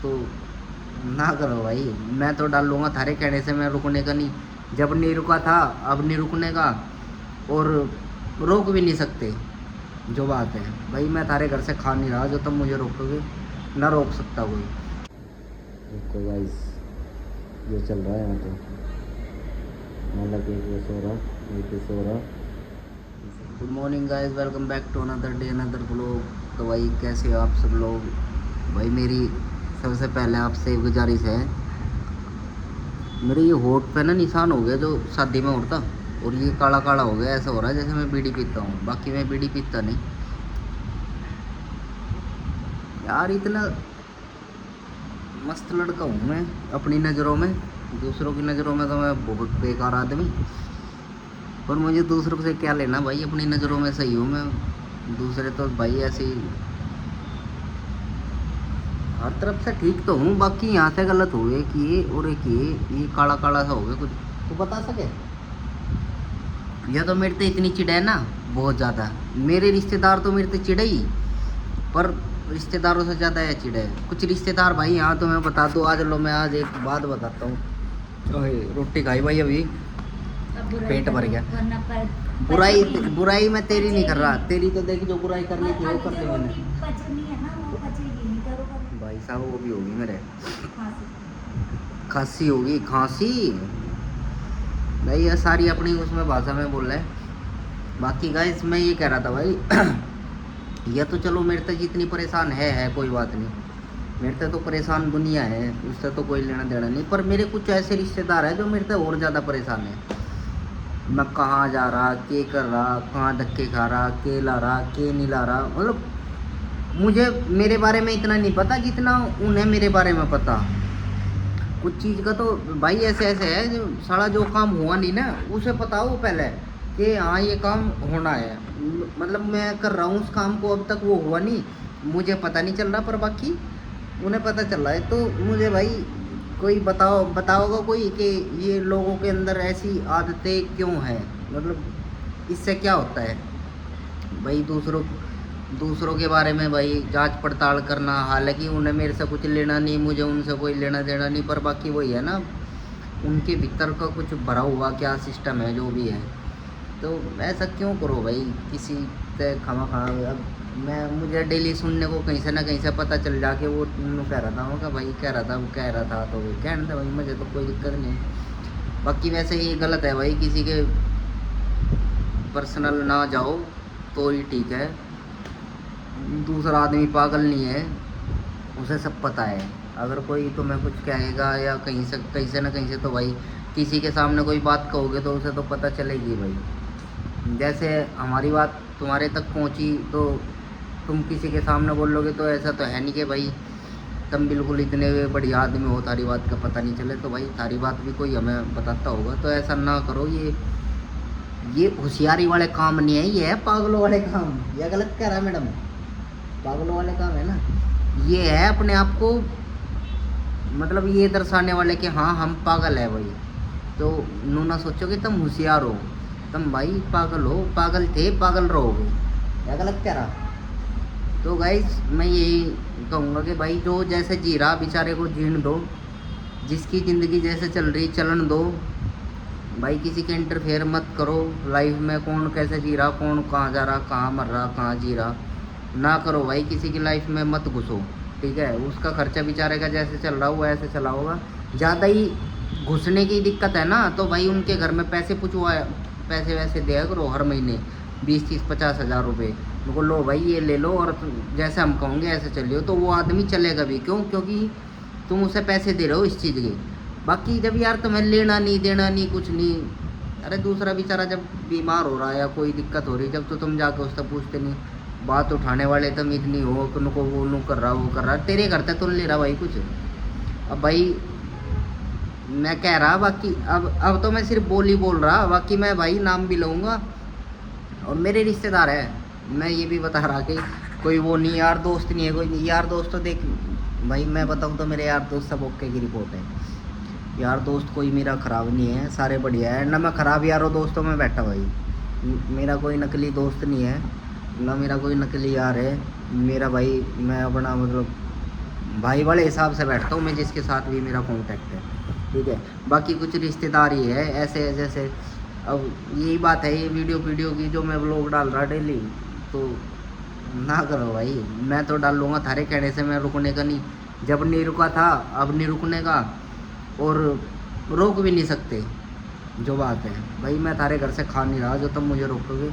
तो ना करो भाई। मैं तो डाल लूँगा थारे कहने से, मैं रुकने का नहीं। जब नहीं रुका था अब नहीं रुकने का, और रोक भी नहीं सकते। जो बात है भाई, मैं थारे घर से खा नहीं रहा जो तुम मुझे रोकोगे, ना रोक सकता कोई। देखो गाइस, ये चल रहा है यहाँ तो, मतलब एक सो रहा, एक सो रहा। Good morning guys, welcome back to another day another vlog. तो भाई कैसे हो आप सब लोग? भाई मेरी सबसे पहले आपसे गुजारिश है, मेरे ये होठ पे ना निशान हो गया जो शादी में उड़ता, और ये काला काला हो गया, ऐसा हो रहा है जैसे मैं बीड़ी पीता हूँ। बाकी मैं बीड़ी पीता नहीं यार, इतना मस्त लड़का हूँ मैं अपनी नज़रों में। दूसरों की नज़रों में तो मैं बहुत बेकार आदमी, पर मुझे दूसरों से क्या लेना भाई, अपनी नज़रों में सही हूँ मैं। दूसरे तो भाई ऐसे ही हर तरफ से ठीक तो हूँ, बाकी यहाँ से गलत हो गए कि ये, और एक ये काला काला सा हो गया कुछ। तो बता सके या तो मेरे से इतनी चिढ़ है ना, बहुत ज़्यादा। मेरे रिश्तेदार तो मेरे से चिढ़े ही, पर रिश्तेदारों से ज़्यादा है चिढ़ है कुछ रिश्तेदार भाई। यहाँ तो मैं बता दूँ, आज लो मैं आज एक बात बताता हूँ। रोटी खाई भाई अभी, पेट भर गया। बुराई बुराई मैं तेरी नहीं कर रहा, तेरी तो देख जो बुराई करनी थी वो कर दी मैंने। भाई साहब वो भी होगी मेरे, खांसी होगी, खांसी भाई। ये सारी अपनी उसमें भाषा में बोल रहे हैं। बाकी गाइस मैं ये कह रहा था भाई यह तो चलो मेरे तक जितनी परेशान है कोई बात नहीं। मेरे तक तो परेशान दुनिया है, उससे तो कोई लेना देना नहीं। पर मेरे कुछ ऐसे रिश्तेदार हैं जो मेरे तक और ज़्यादा परेशान है। मैं कहाँ जा रहा, के कर रहा, कहाँ धक्के खा रहा, के ला रहा, के नहीं ला रहा। मतलब मुझे मेरे बारे में इतना नहीं पता जितना उन्हें मेरे बारे में पता। कुछ चीज़ का तो भाई ऐसे ऐसे है जो सारा जो काम हुआ नहीं ना उसे पता हो पहले कि हाँ ये काम होना है। मतलब मैं कर रहा हूँ उस काम को, अब तक वो हुआ नहीं, मुझे पता नहीं चल रहा, पर बाकी उन्हें पता चल रहा है। तो मुझे भाई कोई बताओगा कोई कि ये लोगों के अंदर ऐसी आदतें क्यों हैं, मतलब इससे क्या होता है भाई। दूसरों के बारे में भाई जांच पड़ताल करना, हालांकि उन्हें मेरे से कुछ लेना नहीं, मुझे उनसे कोई लेना देना नहीं, पर बाकी वही है ना, उनके भीतर का कुछ भरा हुआ क्या सिस्टम है जो भी है। तो ऐसा क्यों करो भाई किसी से खामा खा। अब मुझे डेली सुनने को कहीं से ना कहीं से पता चल जाके वो कह रहा था, वो भाई कह रहा था, वो कह रहा था, तो वो कहना था भाई, मुझे तो कोई दिक्कत नहीं। बाकी वैसे ये गलत है भाई, किसी के पर्सनल ना जाओ तो ही ठीक है। दूसरा आदमी पागल नहीं है, उसे सब पता है। अगर कोई तुम्हें कुछ कहेगा या कहीं से ना कहीं से, तो भाई किसी के सामने कोई बात कहोगे तो उसे तो पता चलेगी भाई। जैसे हमारी बात तुम्हारे तक पहुंची तो तुम किसी के सामने बोलोगे, तो ऐसा तो है नहीं कि भाई तुम बिल्कुल इतने बढ़िया आदमी हो तारी बात का पता नहीं चले। तो भाई तारी बात भी कोई हमें बताता होगा, तो ऐसा ना करो। ये होशियारी वाले काम नहीं है, ये है पागलों वाले काम। यह गलत कह रहा है मैडम, पागलों वाले काम है ना। ये है अपने आप को मतलब ये दर्शाने वाले कि हाँ हम पागल है भाई। तो नू ना सोचो कि तुम होशियार हो, तुम भाई पागल हो, पागल थे, पागल रहोगे। या गलत कह रहा? तो गाइस मैं यही कहूँगा कि भाई जो जैसे जी रहा बेचारे को जीने दो, जिसकी ज़िंदगी जैसे चल रही चलन दो भाई। किसी के इंटरफेयर मत करो लाइफ में, कौन कैसे जी रहा, कौन कहाँ जा रहा, कहाँ मर रहा, कहाँ जी रहा, ना करो भाई। किसी की लाइफ में मत घुसो, ठीक है। उसका खर्चा बेचारे का जैसे चल रहा हुआ ऐसे चला होगा। ज़्यादा ही घुसने की दिक्कत है ना, तो भाई उनके घर में पैसे वैसे दिया करो हर महीने, 20, 30, 50 हज़ार रुपये। उनको लो भाई ये ले लो, और जैसे हम कहोगे ऐसे चलियो, तो वो आदमी चलेगा भी। क्यों? क्योंकि तुम उसे पैसे दे रहे हो इस चीज़ के। बाकी जब यार तुम्हें लेना नहीं देना नहीं कुछ नहीं, अरे दूसरा बेचारा जब बीमार हो रहा है या कोई दिक्कत हो रही है, जब तो तुम जाके उससे पूछते नहीं। बात उठाने वाले तुम इतनी हो कि उनको वो नू कर रहा, वो कर रहा, तेरे घर तक तो नहीं ले रहा भाई कुछ। अब भाई मैं कह रहा, बाकी अब तो मैं सिर्फ बोल रहा, बाकी मैं भाई नाम भी लूँगा। और मेरे रिश्तेदार है, मैं ये भी बता रहा कि कोई वो नहीं, यार दोस्त नहीं है कोई नहीं। यार दोस्त तो देख भाई, मैं बताऊँ तो मेरे यार दोस्त सब ओके की रिपोर्ट है। यार दोस्त कोई मेरा ख़राब नहीं है, सारे बढ़िया है ना। मैं ख़राब यारों दोस्तों में बैठा भाई, मेरा कोई नकली दोस्त नहीं है ना, मेरा कोई नकली यार है। मेरा भाई मैं अपना मतलब भाई वाले हिसाब से बैठता हूँ मैं, जिसके साथ भी मेरा कांटेक्ट है, ठीक है। बाकी कुछ रिश्तेदार ही है ऐसे, जैसे अब यही बात है, ये वीडियो की जो मैं व्लॉग डाल रहा डेली, तो ना करो भाई। मैं तो डाल लूँगा थारे कहने से, मैं रुकने का नहीं, जब नहीं रुका था अब नहीं रुकने का, और रोक भी नहीं सकते। जो बात है भाई, मैं थारे घर से खा नहीं रहा जो तुम मुझे रोकोगे,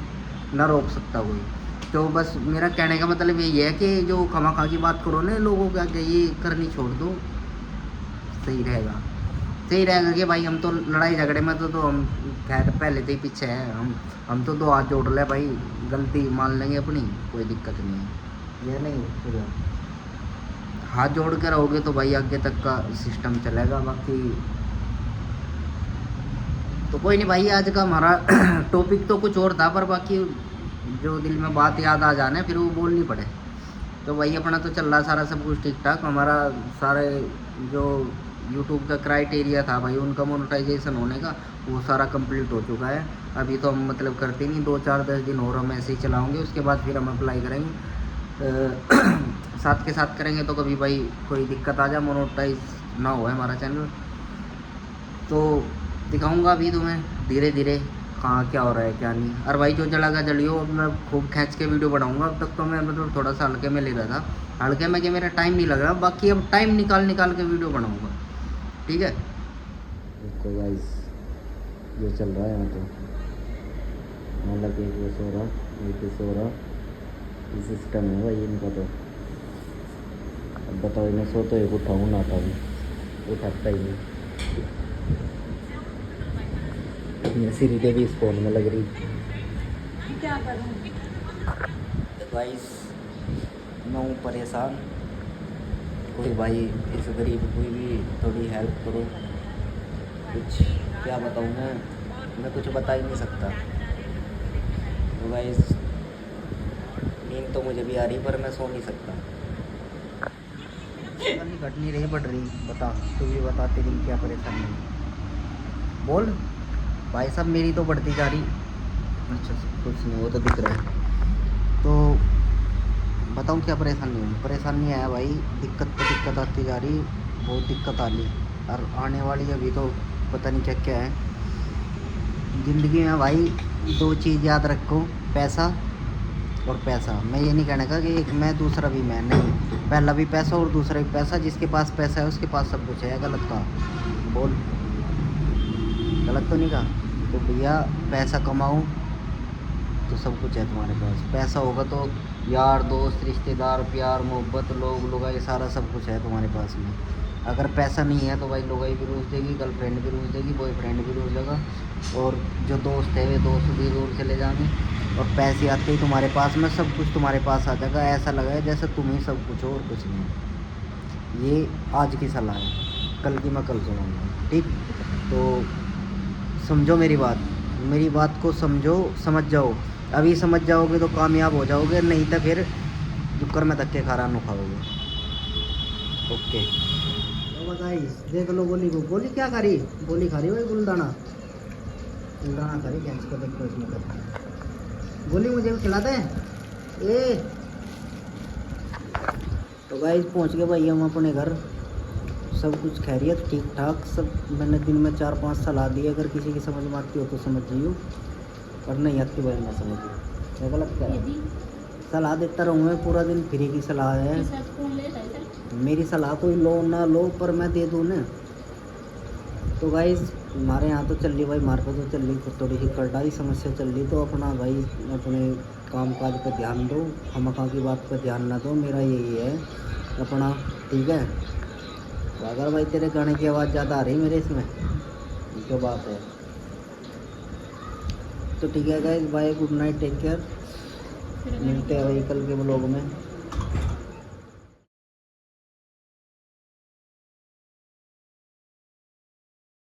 ना रोक सकता कोई। तो बस मेरा कहने का मतलब यही है कि जो खमा खा की बात करो ना लोगों के आगे, ये करनी छोड़ दो, सही रहेगा। सही रहेगा कि भाई हम तो लड़ाई झगड़े में तो हम खैर पहले से ही पीछे हैं। हम तो दो हाथ जोड़ ले भाई, गलती मान लेंगे अपनी, कोई दिक्कत नहीं है। ये नहीं तो हाथ जोड़ के रहोगे तो भाई आगे तक का सिस्टम चलेगा। बाकी तो कोई नहीं भाई, आज का हमारा टॉपिक तो कुछ और था, पर बाकी जो दिल में बात याद आ जाने फिर वो बोलनी पड़े। तो भाई अपना तो चल रहा सारा सब कुछ ठीक ठाक। हमारा सारे जो यूट्यूब का क्राइटेरिया था भाई उनका मोनेटाइजेशन होने का, वो सारा कंप्लीट हो चुका है। अभी तो हम मतलब करते नहीं, 2-4-10 दिन और हम ऐसे ही चलाएंगे, उसके बाद फिर हम अप्लाई करेंगे। साथ के साथ करेंगे तो कभी भाई कोई दिक्कत आ जाए, मोनेटाइज ना हो हमारा चैनल, तो दिखाऊंगा अभी तुम्हें धीरे धीरे कहाँ क्या हो रहा है क्या नहीं। और भाई जो जलेगा जलियो, मैं खूब खींच के वीडियो बनाऊंगा। अब तक तो मैं मतलब थोड़ा सा हल्के में ले रहा था, हल्के में कि मेरा टाइम नहीं लग रहा, बाकी अब टाइम निकाल के वीडियो बनाऊंगा, ठीक है। देखो गाइस ये चल रहा है यहाँ तो, मतलब एक वो सो रहा, एक सो रहा, ये सिस्टम है भाई इनका। तो अब बताओ इन्हें सो तो एक उठाऊँ ना था, उठाता ही नहीं। सीरीज भी इस फोन में लग रही, क्या करूँ गाइस। मैं हूँ परेशान, कोई भाई इस गरीब कोई भी थोड़ी हेल्प करो। कुछ क्या बताऊँ मैं कुछ बता ही नहीं सकता। तो गाइस नींद तो मुझे भी आ रही, पर मैं सो नहीं सकता। घट नहीं रही, बढ़ रही। बता तू भी बता, तेरी क्या परेशानी है, बोल भाई साहब। मेरी तो बढ़ती जा रही। अच्छा कुछ नहीं, वो तो दिख रहा है। तो बताऊँ क्या परेशानी है? परेशानी है भाई, दिक्कत आती जा रही, बहुत दिक्कत आ रही और आने वाली। अभी तो पता नहीं क्या क्या है ज़िंदगी में भाई। दो चीज़ याद रखो, पैसा और पैसा। मैं ये नहीं कहने का कि एक मैं दूसरा भी मैं, नहीं, पहला भी पैसा और दूसरा भी पैसा। जिसके पास पैसा है उसके पास सब कुछ है। गलत कहा? बोल, गलत तो नहीं कहा? तो भैया पैसा कमाओ तो सब कुछ है तुम्हारे पास। पैसा होगा तो यार दोस्त रिश्तेदार प्यार मोहब्बत लोग लुगाई सारा सब कुछ है तुम्हारे पास में। अगर पैसा नहीं है तो भाई लुगाई भी रूस देगी, गर्लफ्रेंड भी रूस देगी, बॉयफ्रेंड भी रूस देगा, और जो दोस्त है वे दोस्त भी दूर चले जाएंगे। और पैसे आते ही तुम्हारे पास में सब कुछ तुम्हारे पास आ जाएगा। ऐसा लगा जैसे तुम ही सब कुछ हो और कुछ नहीं। ये आज की सलाह है, कल की मैं कल सुनाऊंगा, ठीक? तो समझो मेरी बात को समझो, समझ जाओ। अभी समझ जाओगे तो कामयाब हो जाओगे, नहीं तो फिर दुक्कर में धक्के खा रहा खाओगे। ओके तो गाइस देख लो गोली को। गोली क्या खा रही? गोली खा रही भाई, बुलदाना खा रही। कैंस को देखो इसमें कर गोली मुझे भी खिला दे ए। तो गाइस पहुंच गए भाई हम अपने घर, सब कुछ खैरियत ठीक ठाक सब। मैंने दिन में 4-5 सलाह दी, अगर किसी की समझ में आती हो तो समझ लियो, और नहीं आती भाई ना समझ लियो। मैं गलत क्या सलाह देता रहूँगा पूरा दिन, फ्री की सलाह है मेरी। सलाह कोई लो ना लो, पर मैं दे दूँ ना। तो गाइस हमारे यहाँ तो चल रही भाई, मार को तो चल रही थोड़ी सी कड़ाई समस्या चल रही। तो अपना भाई अपने काम काज पर ध्यान दो, खामखा की बात पर ध्यान ना दो, मेरा यही है अपना, ठीक है? तो अगर भाई तेरे गाने की आवाज़ ज़्यादा आ रही मेरे इसमें, जो बात है, तो ठीक है guys, bye, good night, take care. मिलते हैं भाई कल के ब्लॉग में।